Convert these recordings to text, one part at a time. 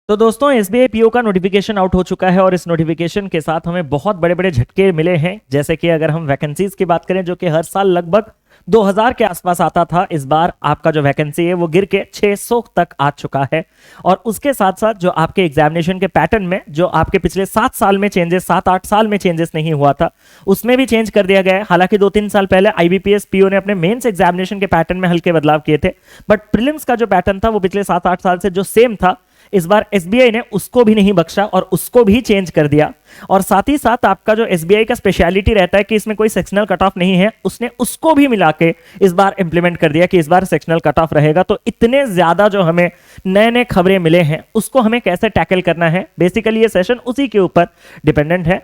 तो दोस्तों SBI PO का नोटिफिकेशन आउट हो चुका है और इस नोटिफिकेशन के साथ हमें बहुत बड़े बड़े झटके मिले हैं। जैसे कि अगर हम वैकेंसीज की बात करें जो कि हर साल लगभग 2000 के आसपास आता था, इस बार आपका जो वैकेंसी है वो गिर के 600 तक आ चुका है। और उसके साथ साथ जो आपके एग्जामिनेशन के पैटर्न में जो आपके पिछले 7 साल में चेंजेस 7-8 साल में चेंजेस नहीं हुआ था उसमें भी चेंज कर दिया गया है। हालांकि 2-3 साल पहले आईबीपीएस पीओ ने अपने मेंस एग्जामिनेशन के पैटर्न में हल्के बदलाव किए थे, बट प्रीलिम्स का जो पैटर्न था वो पिछले 7-8 साल से जो सेम था, इस बार एसबीआई ने उसको भी नहीं बख्शा और उसको भी चेंज कर दिया। और साथ ही साथ आपका जो एसबीआई का स्पेशलिटी रहता है कि इसमें कोई सेक्शनल कट ऑफ नहीं है, उसने उसको भी मिला के इस बार इंप्लीमेंट कर दिया कि इस बार सेक्शनल कट ऑफ रहेगा। तो इतने ज्यादा जो हमें नए नए खबरें मिले हैं उसको हमें कैसे टैकल करना है, बेसिकली ये सेशन उसी के ऊपर डिपेंडेंट है।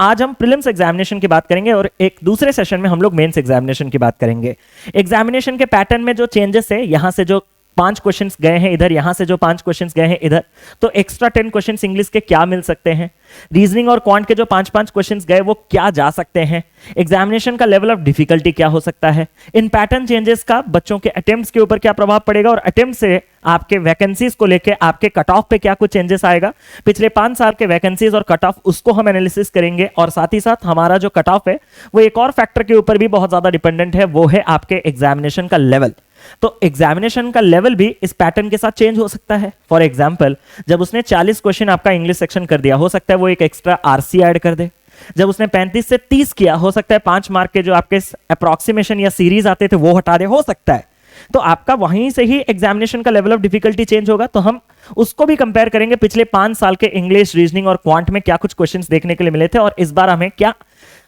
आज हम प्रीलिम्स एग्जामिनेशन की बात करेंगे और एक दूसरे सेशन में हम लोग मेंस एग्जामिनेशन की बात करेंगे। एग्जामिनेशन के पैटर्न में जो चेंजेस है, यहां से जो 5 क्वेश्चंस गए हैं इधर, यहां से जो 5 क्वेश्चंस गए हैं इधर, तो एक्स्ट्रा 10 क्वेश्चंस इंग्लिश के क्या मिल सकते हैं। रीजनिंग और क्वांट के जो 5-5 क्वेश्चंस गए वो क्या जा सकते हैं। एग्जामिनेशन का लेवल ऑफ डिफिकल्टी क्या हो सकता है। इन पैटर्न चेंजेस का बच्चों के अटेम्प्ट्स के ऊपर क्या प्रभाव पड़ेगा और अटेम्प्ट से आपके वैकेंसीज को लेके आपके कट ऑफ पे क्या कुछ चेंजेस आएगा। पिछले 5 साल के वैकेंसीज और कट ऑफ उसको हम एनालिसिस करेंगे। और साथ ही साथ हमारा जो कट ऑफ है वो एक और फैक्टर के ऊपर भी बहुत ज्यादा डिपेंडेंट है, वो है आपके एग्जामिनेशन का लेवल। तो एग्जामिनेशन का लेवल भी इस पैटर्न के साथ चेंज हो सकता है। फॉर एग्जांपल, जब उसने 40 क्वेश्चन आपका इंग्लिश सेक्शन कर दिया, हो सकता है वो एक एक्स्ट्रा आरसी ऐड कर दे। जब उसने 35 से 30 किया, हो सकता है 5 मार्क के जो आपके अप्रोक्सीमेशन या सीरीज आते थे वो हटा दे, हो सकता है। तो आपका वहीं से ही एग्जामिनेशन का लेवल ऑफ डिफिकल्टी चेंज होगा। तो हम उसको भी कंपेयर करेंगे पिछले 5 साल के इंग्लिश, रीजनिंग और क्वांट में क्या कुछ क्वेश्चंस देखने के लिए मिले थे और इस बार हमें क्या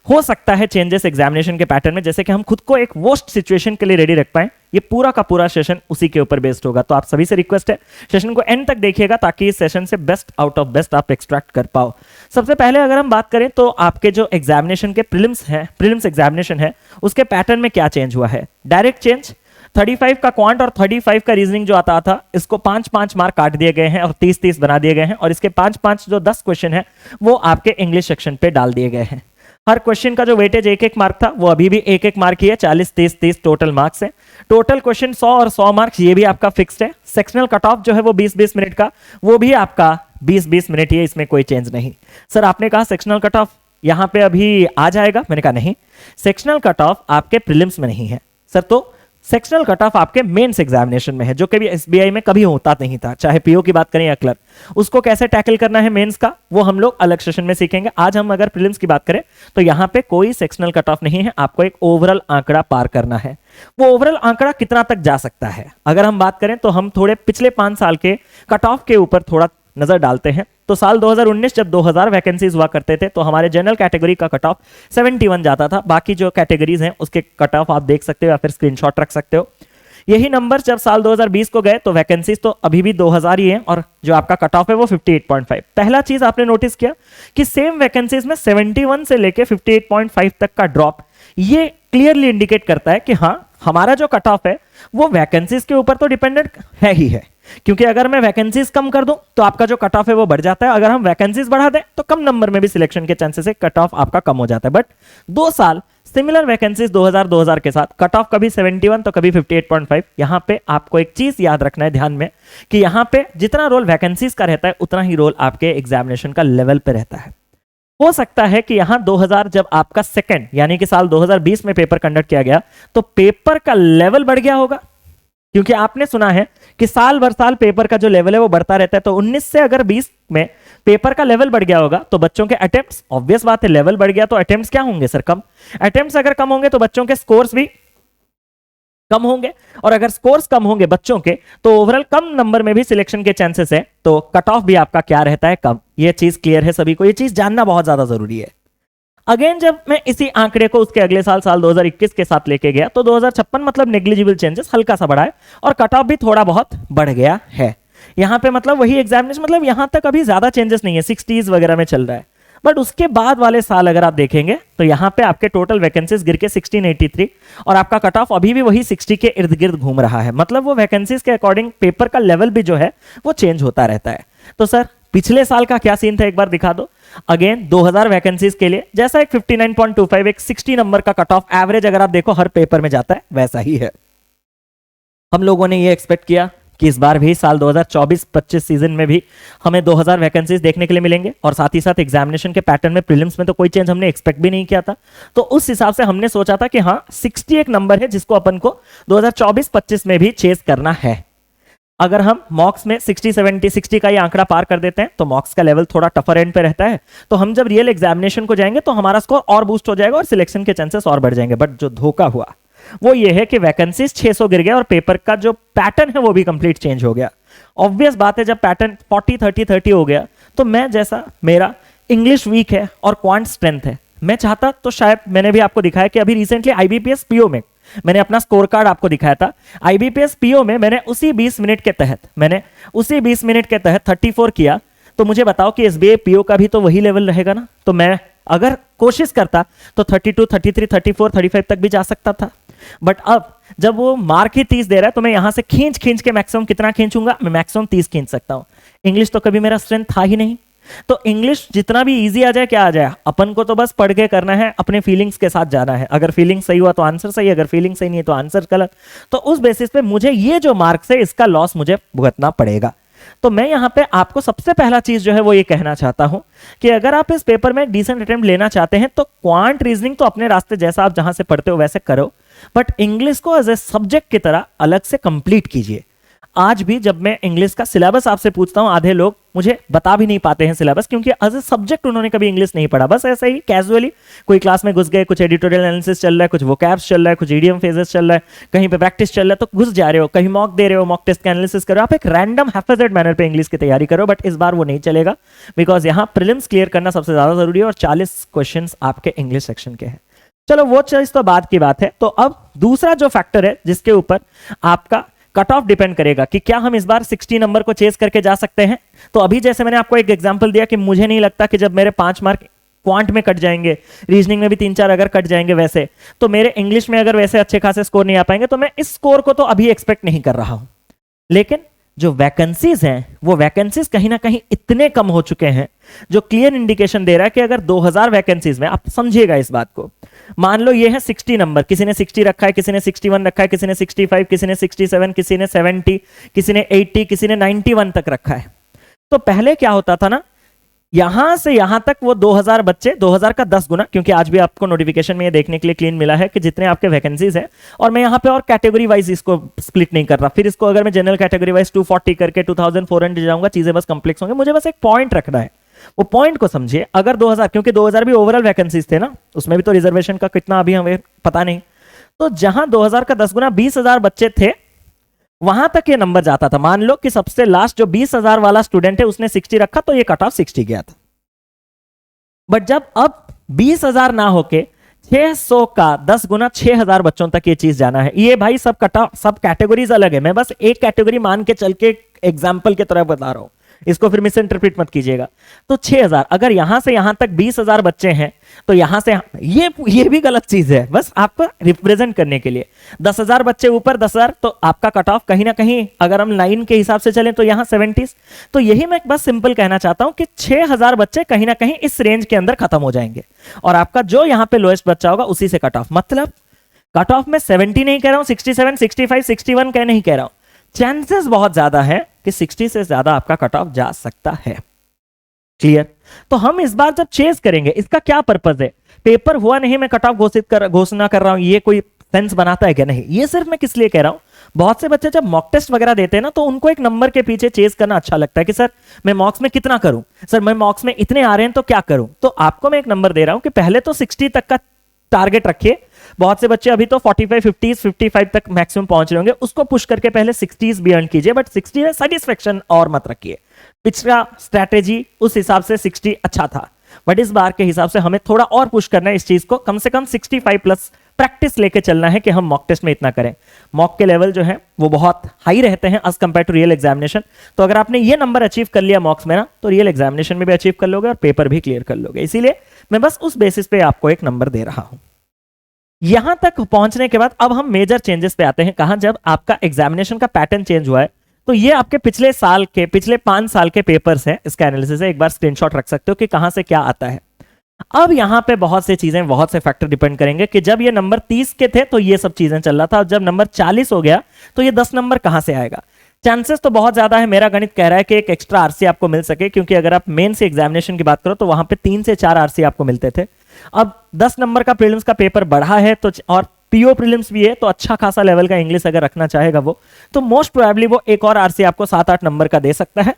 हो सकता है चेंजेस एग्जामिनेशन के पैटर्न में, जैसे कि हम खुद को एक वर्स्ट सिचुएशन के लिए रेडी रख पाए। ये पूरा का पूरा सेशन उसी के ऊपर बेस्ड होगा। तो आप सभी से रिक्वेस्ट है सेशन को एंड तक देखिएगा ताकि इस सेशन से बेस्ट आउट ऑफ बेस्ट आप एक्सट्रैक्ट कर पाओ। सबसे पहले अगर हम बात करें तो आपके जो एग्जामिनेशन के प्रीलिम्स एग्जामिनेशन है उसके पैटर्न में क्या चेंज हुआ है। डायरेक्ट चेंज, 35 का क्वांट और 35 का रीजनिंग जो आता था इसको 5-5 मार्क काट दिए गए हैं और 30-30 बना दिए गए हैं। और इसके 5-5 जो 10 क्वेश्चन है वो आपके इंग्लिश सेक्शन पे डाल दिए गए हैं। हर क्वेश्चन का जो वेटेज 1-1 मार्क था वो अभी भी 1-1 मार्क ही है। 40-30-30 टोटल मार्क्स है। टोटल क्वेश्चन 100 और 100 मार्क्स ये भी आपका फिक्स्ड है। सेक्शनल कट ऑफ जो है वो 20-20 मिनट का, वो भी आपका 20-20 मिनट ही है, इसमें कोई चेंज नहीं। सर आपने कहा सेक्शनल कट ऑफ यहां पे अभी आ जाएगा, मैंने कहा नहीं, सेक्शनल कट ऑफ आपके प्रीलिम्स में नहीं है सर। तो सेक्शनल कट ऑफ आपके मेंस एग्जामिनेशन में है, जो कि एसबीआई में कभी होता नहीं था, चाहे पीओ की बात करें या क्लर्क। उसको कैसे टैकल करना है मेंस का वो हम लोग अलग सेशन में सीखेंगे। आज हम अगर प्रीलिम्स की बात करें तो यहां पे कोई सेक्शनल कट ऑफ नहीं है, आपको एक ओवरऑल आंकड़ा पार करना है। वो ओवरऑल आंकड़ा कितना तक जा सकता है अगर हम बात करें तो हम थोड़े पिछले 5 साल के कट ऑफ के ऊपर थोड़ा नजर डालते हैं। तो साल 2019 जब 2000 वैकेंसीज हुआ करते थे तो हमारे जनरल कैटेगरी का कट ऑफ 71 जाता था। बाकी जो कैटेगरीज हैं उसके कट ऑफ आप देख सकते हो या फिर स्क्रीनशॉट रख सकते हो। यही नंबर जब साल 2020 को गए तो वैकेंसीज तो अभी भी 2000 ही है और जो आपका कट ऑफ है वो 58.5। पहला चीज आपने नोटिस किया कि सेम वैकेंसीज में 71 से लेके 58.5 तक का ड्रॉप, ये क्लियरली इंडिकेट करता है कि हाँ हमारा जो कट ऑफ है वो वैकेंसीज के ऊपर तो डिपेंडेंट है ही है। क्योंकि अगर मैं वैकेंसीज कम कर दूं तो आपका जो कट ऑफ है वो बढ़ जाता है, अगर हम वैकेंसीज बढ़ा दें तो कम नंबर में भी सिलेक्शन के चांसेस है, कट ऑफ आपका कम हो जाता है। बट 2 साल सिमिलर वैकेंसीज 2000 के साथ कट ऑफ कभी 71 तो कभी 58.5। यहां पे आपको एक चीज याद रखना है ध्यान में कि यहां पे जितना रोल वैकेंसीज का रहता है उतना ही रोल आपके एग्जामिनेशन का लेवल पे रहता है। हो सकता है कि यहां 2000 जब आपका सेकंड यानी कि साल 2020 में पेपर कंडक्ट किया गया तो पेपर का लेवल बढ़ गया होगा, क्योंकि आपने सुना है कि साल भर साल पेपर का जो लेवल है वो बढ़ता रहता है। तो 19 से अगर 20 में पेपर का लेवल बढ़ गया होगा तो बच्चों के अटेम्प्ट्स, ऑब्वियस बात है लेवल बढ़ गया तो अटेम्प्ट्स क्या होंगे सर, कम। अटेम्प्ट्स अगर कम होंगे तो बच्चों के स्कोर्स भी कम होंगे और अगर स्कोर्स कम होंगे बच्चों के तो ओवरऑल कम नंबर में भी सिलेक्शन के चांसेस है। तो कट ऑफ भी आपका क्या रहता है, कम। ये चीज क्लियर है सभी को, ये चीज जानना बहुत ज्यादा जरूरी है। अगेन जब मैं इसी आंकड़े को उसके अगले साल 2021 के साथ लेके गया तो 2056 मतलब नेग्लिजिबल चेंजेस, हल्का सा बढ़ा है और कट ऑफ भी थोड़ा बहुत बढ़ गया है। यहां पे मतलब वही एग्जामिनेशन, मतलब यहां तक अभी ज्यादा चेंजेस नहीं है, 60s वगैरह में चल रहा है। बट उसके बाद वाले साल अगर आप देखेंगे तो यहां पे आपके टोटल वैकेंसीज गिर के 1683 और आपका कट ऑफ अभी भी वही 60 के इर्द गिर्द घूम रहा है। मतलब वो वैकेंसीज के अकॉर्डिंग पेपर का लेवल भी जो है वो चेंज होता रहता है। तो सर पिछले साल का क्या सीन था एक बार दिखा दो। अगेन 2000 वैकेंसीज के लिए जैसा एक 59.25 एक 60 नंबर का कट ऑफ एवरेज अगर आप देखो हर पेपर में जाता है वैसा ही है। हम लोगों ने ये एक्सपेक्ट किया कि इस बार भी साल 2024-25 सीजन में भी हमें 2000 वैकेंसीज देखने के लिए मिलेंगे, और साथ ही साथ एग्जामिनेशन के पैटर्न में प्रीलिम्स में तो कोई चेंज हमने एक्सपेक्ट भी नहीं किया था। तो उस हिसाब से हमने सोचा था कि हाँ 60 एक नंबर है जिसको अपन को 2024-25 में भी चेस करना है। अगर हम मॉक्स में 60 का ये आंकड़ा पार कर देते हैं तो मॉक्स का लेवल थोड़ा टफर एंड पे रहता है, तो हम जब रियल एग्जामिनेशन को जाएंगे तो हमारा स्कोर और बूस्ट हो जाएगा और सिलेक्शन के चांसेस और बढ़ जाएंगे। बट जो धोखा हुआ वो ये है कि वैकेंसीज 600 गिर गया और पेपर का जो पैटर्न है वो भी कंप्लीट चेंज हो गया। ऑब्वियस बात है, जब पैटर्न 40-30-30 हो गया तो मैं जैसा मेरा इंग्लिश वीक है और क्वांट स्ट्रेंथ है, मैं चाहता तो शायद मैंने भी आपको दिखाया कि अभी रिसेंटली आईबीपीएस पीओ में मैंने अपना स्कोर कार्ड आपको दिखाया था। आईबीपीएस पीओ में मैंने उसी 20 मिनट के तहत 34 किया। तो मुझे बताओ कि एसबीआई पीओ का भी तो वही लेवल रहेगा ना। तो मैं अगर कोशिश करता तो 32, 33, 34, 35 तक भी जा सकता था। बट अब जब वो मार्क ही 30 दे रहा है तो मैं यहां से खींच के मैक्सिमम कितना खींचूंगा, मैं मैक्सिमम 30 खींच सकता हूं। इंग्लिश तो कभी मेरा स्ट्रेंथ था ही नहीं, तो इंग्लिश जितना भी इजी आ जाए क्या आ जाए, अपन को तो बस पढ़ के करना है, अपने फीलिंग्स के साथ जाना है। अगर फीलिंग सही हुआ तो आंसर सही, अगर फीलिंग सही नहीं है तो आंसर गलत। तो उस बेसिस पे मुझे ये जो मार्क्स है इसका लॉस मुझे भुगतना पड़ेगा। तो मैं यहां पे आपको सबसे पहला चीज जो है वो ये कहना चाहता हूं कि अगर आप इस पेपर में डिसेंट अटेम्प्ट लेना चाहते हैं तो क्वांट रीजनिंग तो अपने रास्ते जैसा आप जहां से पढ़ते हो वैसे करो, बट इंग्लिश को एज ए सब्जेक्ट की तरह अलग से कंप्लीट कीजिए। आज भी जब मैं इंग्लिश का सिलेबस आपसे पूछता हूं, आधे लोग मुझे बता भी नहीं पाते हैं सिलेबस, क्योंकि एज ए सब्जेक्ट उन्होंने कभी इंग्लिश नहीं पढ़ा। बस ऐसे ही कैजुअली कोई क्लास में घुस गए, कुछ एडिटोरियल एनालिसिस चल रहा है, कुछ वोकैब्स चल रहा है, कुछ ईडीएम फेजेस चल रहा है, कहीं पे प्रैक्टिस चल रहा है, तो घुस जा रहे हो, कहीं मॉक दे रहे हो, मॉक टेस्ट का एनालिसिस करो, आप एक रैंडम हैफेजेड मैनर पे इंग्लिश की तैयारी करो। बट इस बार वो नहीं चलेगा, बिकॉज यहाँ प्रीलिम्स क्लियर करना सबसे ज्यादा जरूरी है और 40 क्वेश्चन आपके इंग्लिश सेक्शन के हैं। चलो वो चीज तो बाद की बात है। तो अब दूसरा जो फैक्टर है जिसके ऊपर आपका कट ऑफ डिपेंड करेगा कि क्या हम इस बार 60 नंबर को चेस करके जा सकते हैं। तो अभी जैसे मैंने आपको एक एग्जांपल दिया कि मुझे नहीं लगता कि जब मेरे 5 मार्क क्वांट में कट जाएंगे, रीजनिंग में भी 3-4 अगर कट जाएंगे वैसे, तो मेरे इंग्लिश में अगर वैसे अच्छे खासे स्कोर नहीं आ पाएंगे, तो मैं इस स्कोर को तो अभी एक्सपेक्ट नहीं कर रहा हूं। लेकिन जो वैकेंसीज हैं वो वैकेंसीज कहीं ना कहीं इतने कम हो चुके हैं जो क्लियर इंडिकेशन दे रहा है कि अगर 2000 वैकेंसीज में, आप समझिएगा इस बात को, मान लो ये है 60 नंबर, किसी ने 60 रखा है, किसी ने 61 रखा है, किसी ने 65, किसी ने 67, किसी ने 70, किसी ने 80, किसी ने 91 तक रखा है। तो पहले क्या होता था ना, यहां से यहां तक वो 2000 बच्चे, 2000 का 10 गुना, क्योंकि आज भी आपको नोटिफिकेशन में ये देखने के लिए क्लीन मिला है कि जितने आपके वैकेंसीज हैं, और मैं यहां पे और कैटेगरी वाइज इसको स्प्लिट नहीं कर रहा। फिर इसको अगर मैं जनरल कैटेगरी वाइज 240 करके 2400 जाऊंगा, चीजें बस कॉम्प्लेक्स होंगे। मुझे बस एक पॉइंट रखना है, वो पॉइंट को समझिए। अगर 2000, क्योंकि 2000 भी ओवरऑल वैकेंसीज थे ना, उसमें भी तो रिजर्वेशन का कितना अभी हमें पता नहीं, तो जहां 2000 का 10 गुना 20,000 बच्चे थे, वहां तक ये नंबर जाता था। मान लो कि सबसे लास्ट जो 20,000 वाला स्टूडेंट है उसने 60 रखा, तो ये कट ऑफ 60 गया था। बट जब अब 20,000 ना होके 600 का 10 गुना 6,000 बच्चों तक ये चीज जाना है, ये भाई सब कट ऑफ, सब कैटेगरीज अलग है, मैं बस एक कैटेगरी मान के चल के एग्जाम्पल की तरह बता रहा हूं, इसको फिर मिस इंटरप्रेट मत कीजिएगा। तो 6,000, अगर यहां से यहां तक 20,000 बच्चे हैं, तो यहां से ये भी गलत चीज है, बस आपको रिप्रेजेंट करने के लिए। 10,000 बच्चे ऊपर 10,000, तो आपका कट ऑफ कहीं ना कहीं, अगर हम लाइन के हिसाब से चलें तो यहां 70। तो यही मैं बस सिंपल कहना चाहता हूं कि 6,000 बच्चे कहीं ना कहीं इस रेंज के अंदर खत्म हो जाएंगे, और आपका जो यहां पे लोएस्ट बच्चा होगा उसी से कट ऑफ। मतलब कट ऑफ में 70 नहीं कह रहा हूं, 67, 65, 61 कह नहीं कह रहा हूं, चांसेस बहुत ज्यादा है कि 60 से ज्यादा आपका कट ऑफ जा सकता है। क्लियर? तो हम इस बार जब चेस करेंगे, इसका क्या पर्पस है? पेपर हुआ नहीं, मैं कट ऑफ घोषणा कर रहा हूं, ये कोई सेंस बनाता है क्या? नहीं, ये सिर्फ मैं किस लिए कह रहा हूं, बहुत से बच्चे जब मॉक टेस्ट वगैरह देते हैं ना, तो उनको एक नंबर के पीछे चेस करना अच्छा लगता है कि सर मैं मॉक्स में कितना करूं, सर मैं मॉक्स में इतने आ रहे हैं तो क्या करूं। तो आपको मैं एक नंबर दे रहा हूं कि पहले तो 60 तक का टारगेट रखिए। बहुत से बच्चे अभी तो 45, 50, 55 तक मैक्सिमम पहुंच रहे होंगे, उसको पुश करके पहले 60s भी अर्न कीजिए, बट 60 में सेटिस्फेक्शन और मत रखिए। पिछला स्ट्रैटेजी उस हिसाब से 60 अच्छा था, बट इस बार के हिसाब से हमें थोड़ा और पुश करना है इस चीज को, कम से कम 65 प्लस प्रैक्टिस लेके चलना है कि हम मॉक टेस्ट में इतना करें। मॉक के लेवल जो है वो बहुत हाई रहते हैं as compare to real examination. तो अगर आपने ये नंबर अचीव कर लिया मॉक्स में ना, तो रियल एग्जामिनेशन में भी अचीव कर लोगे और पेपर भी क्लियर कर लोगे। इसीलिए मैं बस उस बेसिस पे आपको एक नंबर दे रहा हूं। यहां तक पहुंचने के बाद अब हम मेजर चेंजेस पे आते हैं। कहां? जब आपका एग्जामिनेशन का पैटर्न चेंज हुआ है, तो ये आपके पिछले 5 साल के पेपर्स हैं, इसका एनालिसिस है, एक बार स्क्रीनशॉट रख सकते हो कि कहां से क्या आता है। अब यहां पे बहुत से चीजें, बहुत से फैक्टर डिपेंड करेंगे कि जब ये नंबर 30 के थे तो ये सब चीजें चल रहा था, और जब नंबर 40 हो गया तो ये 10 नंबर कहां से आएगा। चांसेस तो बहुत ज्यादा है, मेरा गणित कह रहा है कि एक एक्स्ट्रा आरसी आपको मिल सके, क्योंकि अगर आप मेन से एग्जामिनेशन की बात करो तो वहां पे 3 से 4 आरसी आपको मिलते थे। अब 10 नंबर का प्रीलिम्स का पेपर बढ़ा है तो, और पीओ प्रीलिम्स भी है, तो अच्छा खासा लेवल का इंग्लिश अगर रखना चाहेगा वो, तो मोस्ट प्रोबेबली वो एक और आरसी आपको 7-8 नंबर का दे सकता है,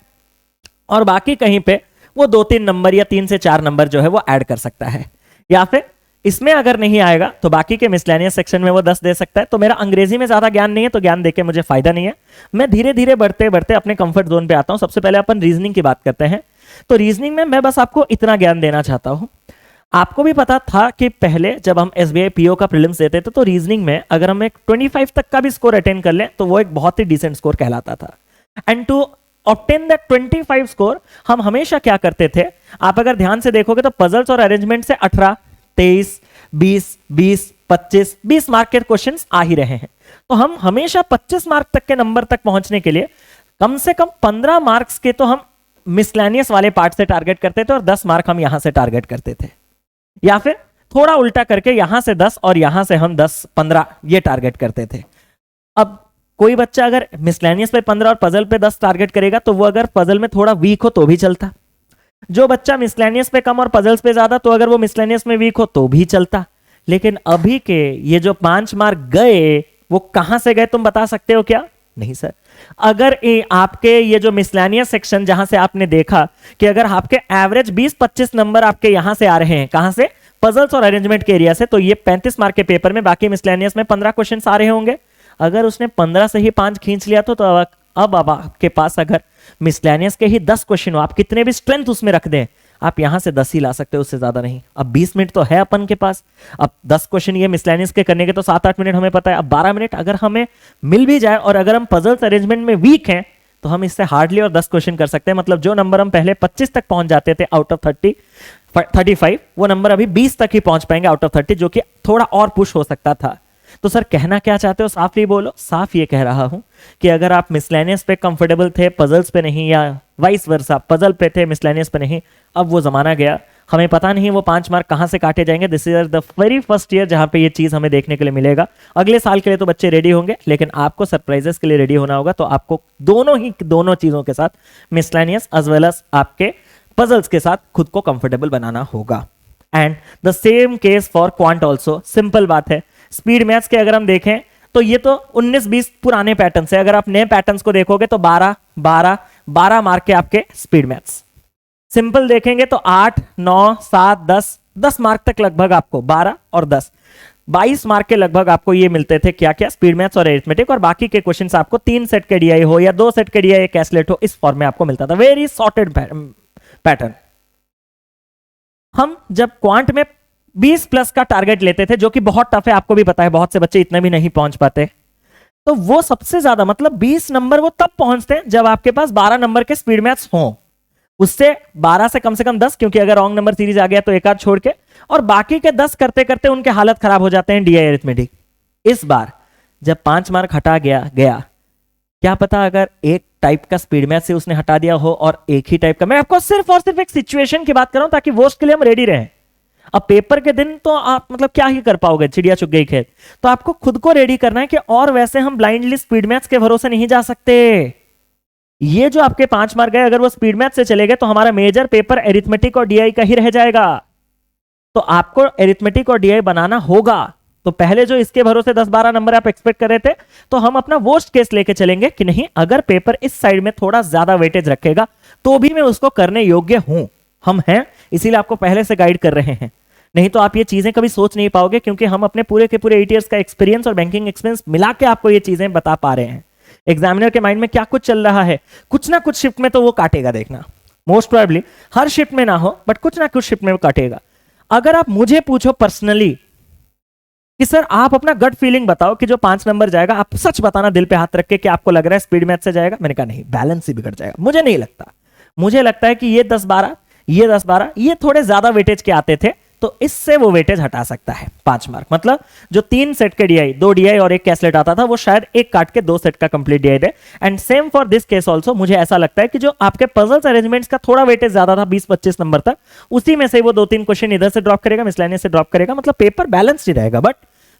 और बाकी कहीं पे वो 2-3 नंबर या 3 से 4 नंबर जो है वो ऐड कर सकता है, या फिर इसमें अगर नहीं आएगा तो बाकी के मिसलेनियस सेक्शन में वो 10 दे सकता है। तो मेरा अंग्रेजी में ज्यादा ज्ञान नहीं है, तो ज्ञान देके मुझे फायदा नहीं है। मैं धीरे धीरे बढ़ते बढ़ते अपने कंफर्ट जोन पे आता हूं। सबसे पहले अपन रीजनिंग की बात करते हैं। तो रीजनिंग में मैं बस आपको इतना ज्ञान देना चाहता हूं, आपको भी पता था कि पहले जब हम एसबीआई पीओ का प्रीलिम्स देते थे तो रीजनिंग में अगर हम एक 25 तक का भी स्कोर अटेन कर लें तो वो एक बहुत ही डिसेंट स्कोर कहलाता था। And to obtain that 25 score हम हमेशा क्या करते थे, आप अगर ध्यान से देखोगे तो पजल्स और अरेंजमेंट से 18, 23, 20, 20 मार्क के क्वेश्चंस आ ही रहे हैं। तो हम हमेशा 25 मार्क तक के नंबर तक पहुंचने के लिए कम से कम 15 मार्क्स के तो हम मिसलेनियस वाले पार्ट से टारगेट करते थे और 10 मार्क हम यहां से टारगेट करते थे, या फिर थोड़ा उल्टा करके यहां से 10 और यहां से हम 10-15 ये टारगेट करते थे। अब कोई बच्चा अगर मिसलेनियस पे 15 और पजल पे 10 टारगेट करेगा तो वो अगर पजल में थोड़ा वीक हो तो भी चलता। जो बच्चा मिसलेनियस पे कम और पजल्स पे ज्यादा, तो अगर वो मिसलेनियस में वीक हो तो भी चलता। लेकिन अभी के ये जो 5 मार्क गए वो कहां से गए तुम बता सकते हो क्या? नहीं सर। अगर आपके ये जो मिसलेनियस सेक्शन जहां से आपने देखा कि अगर आपके एवरेज 20-25 नंबर आपके यहां से आ रहे हैं, कहां से? पजल्स और अरेंजमेंट के एरिया से, तो ये 35 मार्क के पेपर में बाकी मिसलेनियस में 15 क्वेश्चन आ रहे होंगे। अगर उसने 15 से ही 5 खींच लिया तो अब आपके पास अगर मिसलेनियस के ही 10 क्वेश्चन हो, आप कितने भी स्ट्रेंथ उसमें रख दें, आप यहां से 10 ही ला सकते हो, उससे ज्यादा नहीं। अब 20 मिनट तो है अपन के पास, अब 10 क्वेश्चन ये मिसलेनियस के करने के तो 7-8 मिनट हमें पता है। अब 12 मिनट अगर हमें मिल भी जाए और अगर हम पजल्स अरेंजमेंट में वीक हैं तो हम इससे हार्डली और 10 क्वेश्चन कर सकते हैं। मतलब जो नंबर हम पहले 25 तक पहुंच जाते थे आउट ऑफ 35, वो नंबर अभी 20 तक ही पहुंच पाएंगे आउट ऑफ 30, जो कि थोड़ा और पुश हो सकता था। तो सर कहना क्या चाहते हो, साफ ही बोलो। साफ ये कह रहा हूं कि अगर आप मिसलेनियस पे कंफर्टेबल थे, पजल्स पे नहीं, या वाइस वर्सा, पजल पे थे मिसलेनियस पे नहीं, अब वो जमाना गया। हमें पता नहीं वो 5 मार्क कहां से काटे जाएंगे। This is the very first year जहां पे ये चीज हमें देखने के लिए मिलेगा। अगले साल के लिए तो बच्चे रेडी होंगे, लेकिन आपको सरप्राइजेस के लिए रेडी होना होगा। तो आपको दोनों चीजों के साथ, मिसलेनियस एज वेल एज आपके पजल्स के साथ, खुद को कंफर्टेबल बनाना होगा। And the same case for quant also. Simple बात है। स्पीड मैथ्स के अगर हम देखें तो ये तो 19-20 पुराने पैटर्न से, अगर आप नए पैटर्न्स को देखोगे तो 12 मार्क के आपके स्पीड मैथ्स। सिंपल देखेंगे तो 8, 9, 7, 10 मार्क तक लगभग आपको 12 और 10, 22 मार्क के लगभग आपको ये मिलते थे। क्या क्या? स्पीड मैथ्स और अरिथमेटिक। और बाकी के क्वेश्चंस आपको 3 सेट के डीआई हो या 2 सेट के डीआई कैसलेट हो, इस फॉर्म में आपको मिलता था। Very sorted pattern. हम जब क्वांट में 20+ का टारगेट लेते थे, जो कि बहुत टफ है, आपको भी पता है, बहुत से बच्चे इतने भी नहीं पहुंच पाते, तो वो सबसे ज्यादा, मतलब 20 नंबर वो तब पहुंचते हैं जब आपके पास 12 नंबर के स्पीड मैथ्स हों। उससे 12 से कम 10, क्योंकि अगर रॉन्ग नंबर सीरीज आ गया तो एक आध छोड़ के, और बाकी के 10 करते करते उनके हालत खराब हो जाते हैं डीआई अरिथमेटिक। इस बार जब 5 मार्क हटा गया, क्या पता अगर एक टाइप का स्पीड मैथ से उसने हटा दिया हो और एक ही टाइप का। मैं आपको सिर्फ और सिर्फ एक सिचुएशन की बात कर रहा हूं ताकि वर्स्ट के लिए हम रेडी रहें। अब पेपर के दिन तो आप मतलब क्या ही कर पाओगे, चिड़िया चुग गई खेत। तो आपको खुद को रेडी करना है कि और वैसे हम ब्लाइंडली स्पीड मैथ्स के भरोसे नहीं जा सकते। ये जो आपके 5 मार्क गए, अगर वो स्पीड मैथ से चले गए तो हमारा मेजर पेपर एरिथमेटिक और डीआई का ही रह जाएगा। तो आपको एरिथमेटिक और डीआई बनाना होगा। तो पहले जो इसके भरोसे 10-12 नंबर आप एक्सपेक्ट कर रहे थे, तो हम अपना वर्स्ट केस लेके चलेंगे कि नहीं, अगर पेपर इस साइड में थोड़ा ज्यादा वेटेज रखेगा तो भी मैं उसको करने योग्य हूं। हम हैं, इसीलिए आपको पहले से गाइड कर रहे हैं। नहीं तो आप ये चीजें कभी सोच नहीं पाओगे, क्योंकि हम अपने पूरे के पूरे 8 इयर्स का एक्सपीरियंस और बैंकिंग एक्सपीरियंस मिला के आपको ये चीजें बता पा रहे हैं। एग्जामिनर के माइंड में क्या कुछ चल रहा है, कुछ ना कुछ शिफ्ट में तो वो काटेगा। देखना, मोस्ट प्रोबेबली हर शिफ्ट में ना हो, बट कुछ ना कुछ शिफ्ट में वो काटेगा। अगर आप मुझे पूछो पर्सनली कि सर आप अपना गट फीलिंग बताओ कि जो 5 नंबर जाएगा, आप सच बताना दिल पे हाथ रख के कि आपको लग रहा है स्पीड मैथ से जाएगा। मैंने कहा नहीं, बैलेंस ही बिगड़ जाएगा। मुझे नहीं लगता। मुझे लगता है कि ये 10-12, ये थोड़े ज्यादा वेटेज के आते थे, तो इससे वो वेटेज हटा सकता है 5 मार्क। मतलब जो 3 सेट के डीआई, 2 डीआई और एक कैसलेट आता था, वो शायद एक काट के 2 सेट का complete DI they. And same for this case also. मुझे ऐसा लगता है कि जो आपके पजल्स अरेंजमेंट्स का थोड़ा वेटेज ज्यादा था, 20-25 नंबर तक, उसी में से वो 2-3 क्वेश्चन इधर से ड्रॉप करेगा, मिसलेनियस से ड्रॉप करेगा। मतलब पेपर बैलेंस्ड ही रहेगा। बट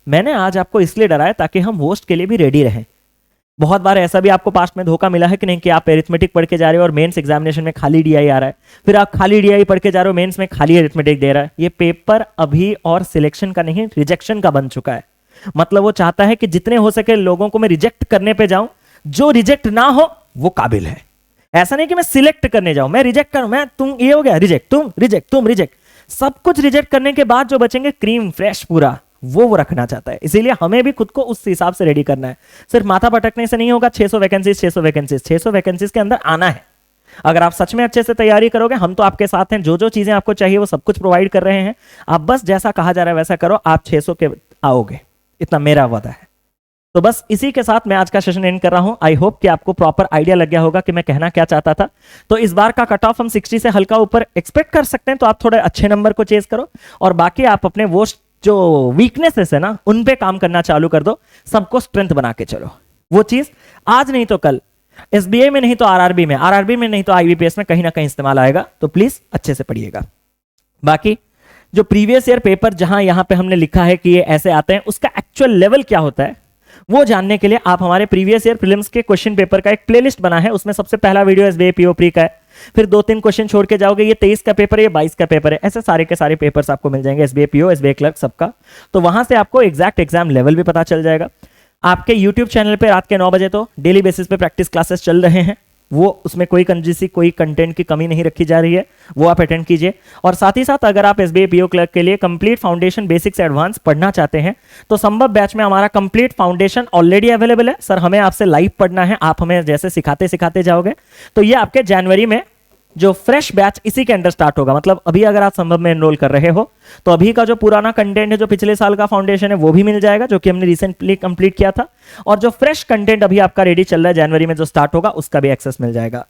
मैंने आज आपको इसलिए डराया ताकि हम वर्स्ट के लिए भी रेडी रहें। बहुत बार ऐसा भी आपको पास्ट में धोखा मिला है कि नहीं, कि आप एरिथमेटिक पढ़ के जा रहे हो और मेंस एग्जामिनेशन में खाली डीआई आ रहा है, फिर आप खाली डीआई पढ़ के जा रहे हो, मेंस में खाली एरिथमेटिक दे रहा है। ये पेपर अभी और सिलेक्शन का नहीं, रिजेक्शन का बन चुका है। मतलब वो चाहता है कि जितने हो सके लोगों को मैं रिजेक्ट करने पे जाऊं, जो रिजेक्ट ना हो वो काबिल है। ऐसा नहीं कि मैं सिलेक्ट करने जाऊं, मैं रिजेक्ट करूं, मैं तुम ये हो गया रिजेक्ट, तुम रिजेक्ट, सब कुछ रिजेक्ट करने के बाद जो बचेंगे क्रीम फ्रेश पूरा, वो रखना चाहता है। इसीलिए हमें भी खुद को उस हिसाब से रेडी करना है। सिर्फ माथा पटकने से नहीं होगा। 600 वैकेंसीज 600 वैकेंसीज 600 वैकेंसीज के अंदर आना है। अगर आप सच में अच्छे से तैयारी करोगे, हम तो आपके साथ हैं, जो जो चीजें आपको चाहिए वो सब कुछ प्रोवाइड कर रहे हैं। आप बस जैसा कहा जा रहा है वैसा करो, आप 600 के आओगे, इतना मेरा वादा है। तो बस इसी के साथ मैं आज का सेशन एंड कर रहा हूं। आई होप कि आपको प्रॉपर आइडिया लग गया होगा कि मैं कहना क्या चाहता था। तो इस बार का कट ऑफ हम 60 से हल्का ऊपर एक्सपेक्ट कर सकते हैं, तो आप थोड़े अच्छे नंबर को चेज करो और बाकी आप अपने वो जो वीकनेसेस है ना, उन पे काम करना चालू कर दो। सबको स्ट्रेंथ बना के चलो। वो चीज आज नहीं तो कल एसबीआई में नहीं तो आरआरबी में, आरआरबी में नहीं तो आईबीपीएस में कहीं ना कहीं इस्तेमाल आएगा। तो प्लीज अच्छे से पढ़िएगा। बाकी जो प्रीवियस ईयर पेपर जहां यहां पे हमने लिखा है कि ये ऐसे आते हैं, उसका एक्चुअल लेवल क्या होता है वो जानने के लिए आप हमारे प्रीवियस ईयर प्रीलिम्स के क्वेश्चन पेपर का एक प्लेलिस्ट बना है। उसमें सबसे पहला वीडियो एसबीआई पीओ प्री का है, फिर 2-3 क्वेश्चन छोड़ के जाओगे, ये 23 का पेपर है, ये 22 का पेपर है, ऐसे सारे के सारे पेपर्स आपको मिल जाएंगे एसबीआई पीओ, एसबीआई क्लर्क सबका। तो वहां से आपको एग्जैक्ट एग्जाम लेवल भी पता चल जाएगा। आपके यूट्यूब चैनल पे रात के 9 बजे तो डेली बेसिस पे प्रैक्टिस क्लासेस चल रहे हैं। वो उसमें कोई कंजूसी, कोई कंटेंट की कमी नहीं रखी जा रही है, वो आप अटेंड कीजिए। और साथ ही साथ अगर आप एसबीआई पीओ क्लर्क के लिए कंप्लीट फाउंडेशन बेसिक्स एडवांस पढ़ना चाहते हैं तो संभव बैच में हमारा कंप्लीट फाउंडेशन ऑलरेडी अवेलेबल है। सर हमें आपसे लाइव पढ़ना है, आप हमें जैसे सिखाते सिखाते जाओगे। तो ये आपके जनवरी में जो फ्रेश बैच इसी के अंडर स्टार्ट होगा। मतलब अभी अगर आप संभव में एनरोल कर रहे हो तो अभी का जो पुराना कंटेंट है, जो पिछले साल का फाउंडेशन है, वो भी मिल जाएगा, जो कि हमने रिसेंटली कंप्लीट किया था। और जो फ्रेश कंटेंट अभी आपका रेडी चल रहा है जनवरी में जो स्टार्ट होगा, उसका भी एक्सेस मिल जाएगा।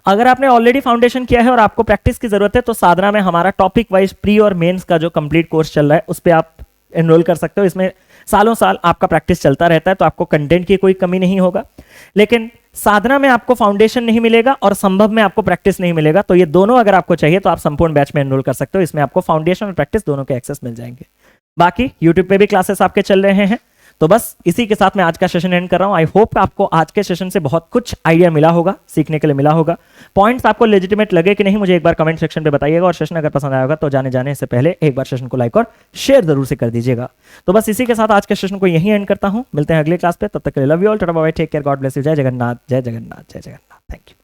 अगर आपने ऑलरेडी फाउंडेशन किया है और आपको प्रैक्टिस की जरूरत है तो साधना में हमारा टॉपिक वाइज प्री और मेंस का जो कंप्लीट कोर्स चल रहा है उस पर आप एनरोल कर सकते हो। इसमें सालों साल आपका प्रैक्टिस चलता रहता है, तो आपको कंटेंट की कोई कमी नहीं होगा। लेकिन साधना में आपको फाउंडेशन नहीं मिलेगा और संभव में आपको प्रैक्टिस नहीं मिलेगा। तो ये दोनों अगर आपको चाहिए तो आप संपूर्ण बैच में एनरोल कर सकते हो। इसमें आपको फाउंडेशन और प्रैक्टिस दोनों के एक्सेस मिल जाएंगे। बाकी यूट्यूब पे भी क्लासेस आपके चल रहे हैं। तो बस इसी के साथ मैं आज का सेशन एंड कर रहा हूं। आई होप आपको आज के सेशन से बहुत कुछ आइडिया मिला होगा, सीखने के लिए मिला होगा। पॉइंट्स आपको लेजिटिमेट लगे कि नहीं, मुझे एक बार कमेंट सेक्शन पे बताइएगा। और सेशन अगर पसंद आया होगा तो जाने से पहले एक बार सेशन को लाइक और शेयर जरूर से कर दीजिएगा। तो बस इसी के साथ आज के सेशन को यहीं एंड करता हूं। मिलते हैं अगले क्लास पे, तब तक के लिए love you all, tata bye bye, take care, God bless you. जय जगन्नाथ, जय जगन्नाथ, जय जगन्नाथ। Thank you.